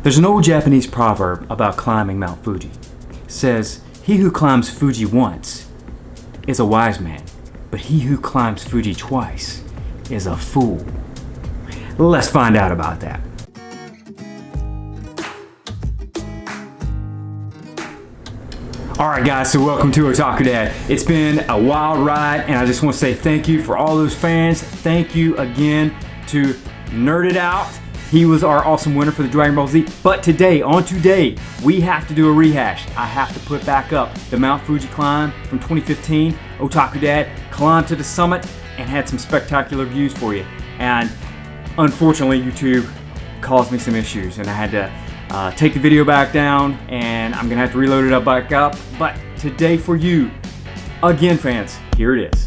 There's an old Japanese proverb about climbing Mount Fuji. It says, "He who climbs Fuji once is a wise man, but he who climbs Fuji twice is a fool." Let's find out about that. Alright guys, so welcome to Otaku Dad. It's been a wild ride and I just want to say thank you for all those fans. Thank you again to Nerd It Out. He was our awesome winner for the Dragon Ball Z. But today, we have to do a rehash. I have to put back up the Mount Fuji climb from 2015. Otaku Dad climbed to the summit and had some spectacular views for you. And unfortunately, YouTube caused me some issues and I had to take the video back down and I'm gonna have to reload it back up. But today for you, again fans, here it is.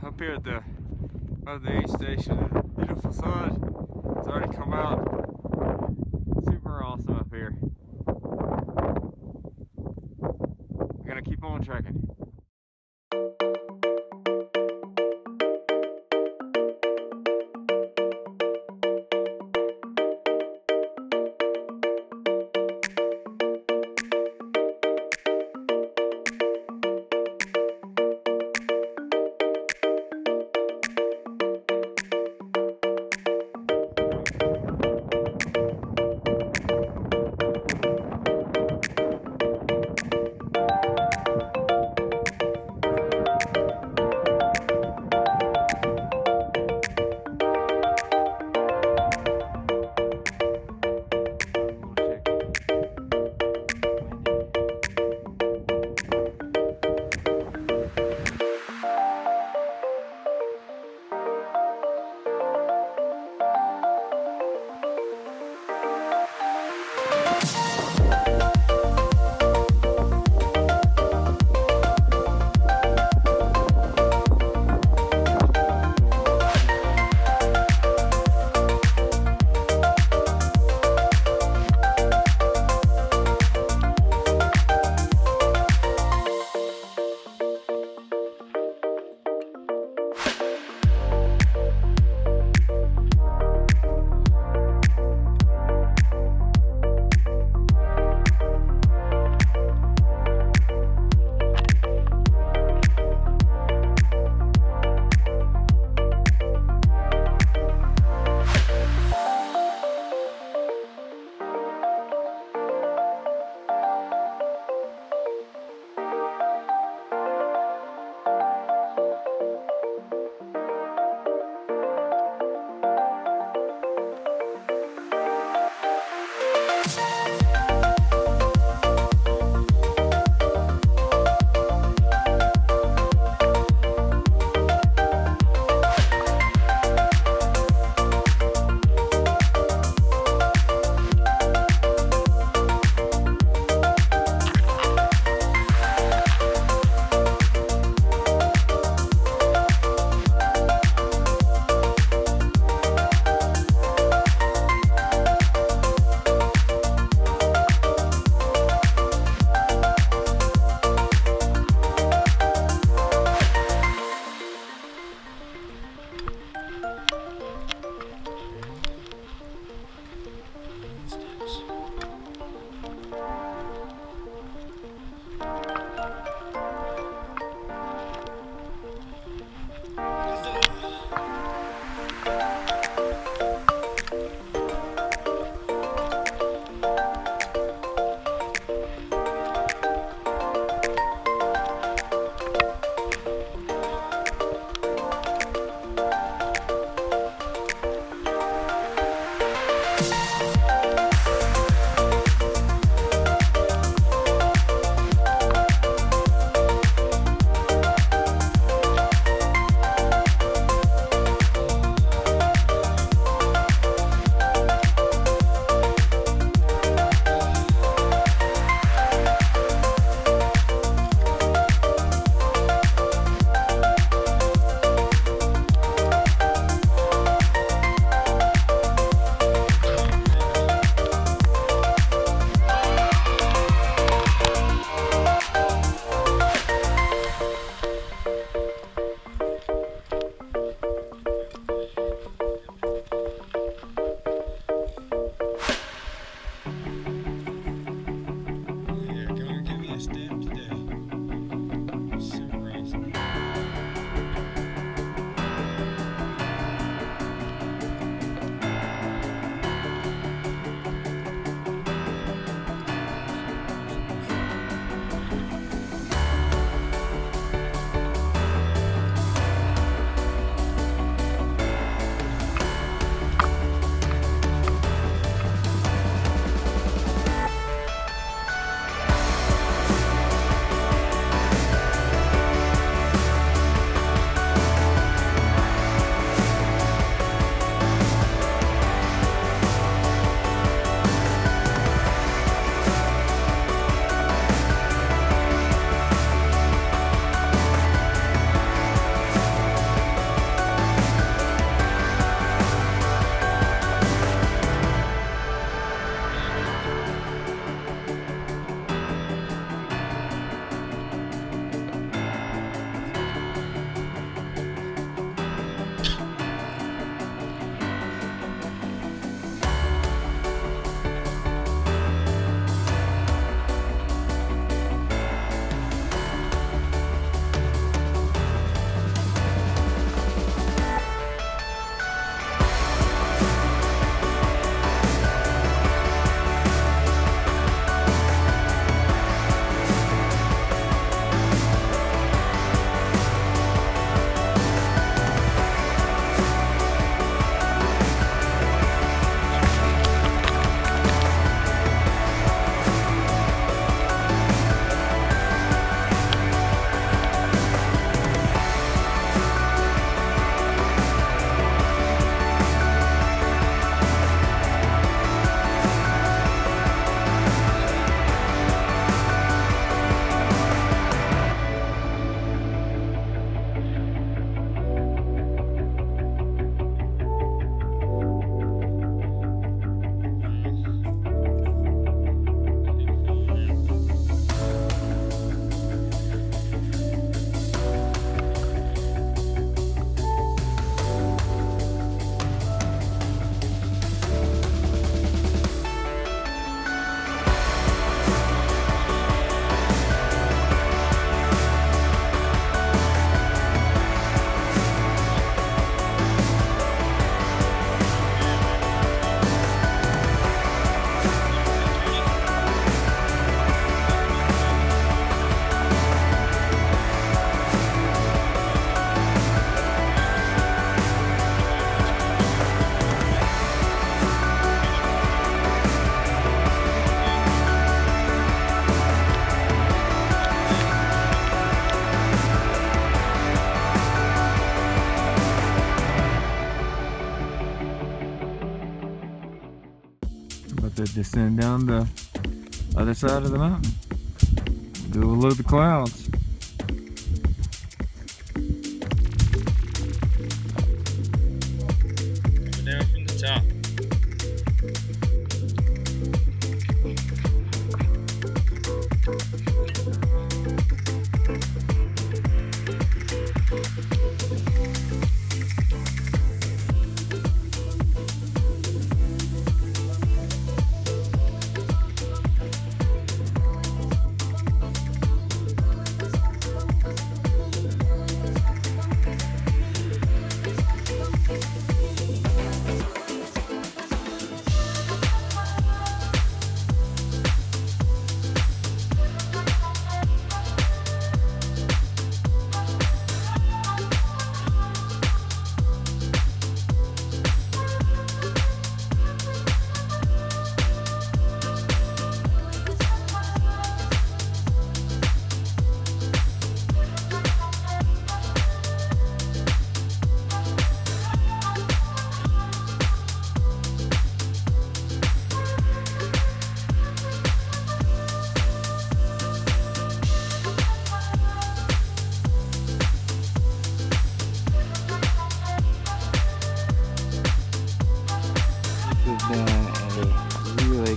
Up here at the aid station, beautiful sun. It's already come out. Super awesome up here. We're gonna keep on trekking. descend down the other side of the mountain. Go below the clouds. Go down from the top.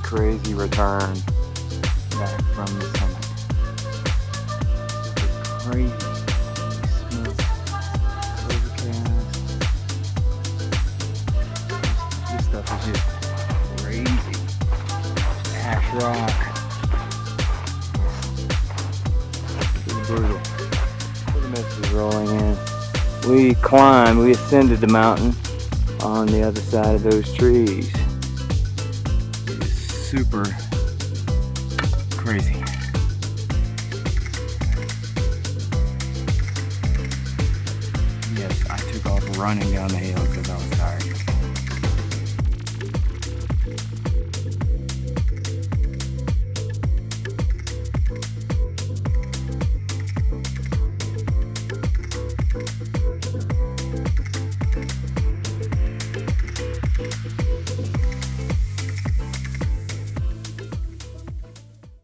Crazy return back from the summit. Super crazy, smooth, overcast. This stuff is just crazy. Ash rock. It's brutal. The mist is rolling in. We ascended the mountain on the other side of those trees. Super crazy. Yes, I took off running down the hill because I was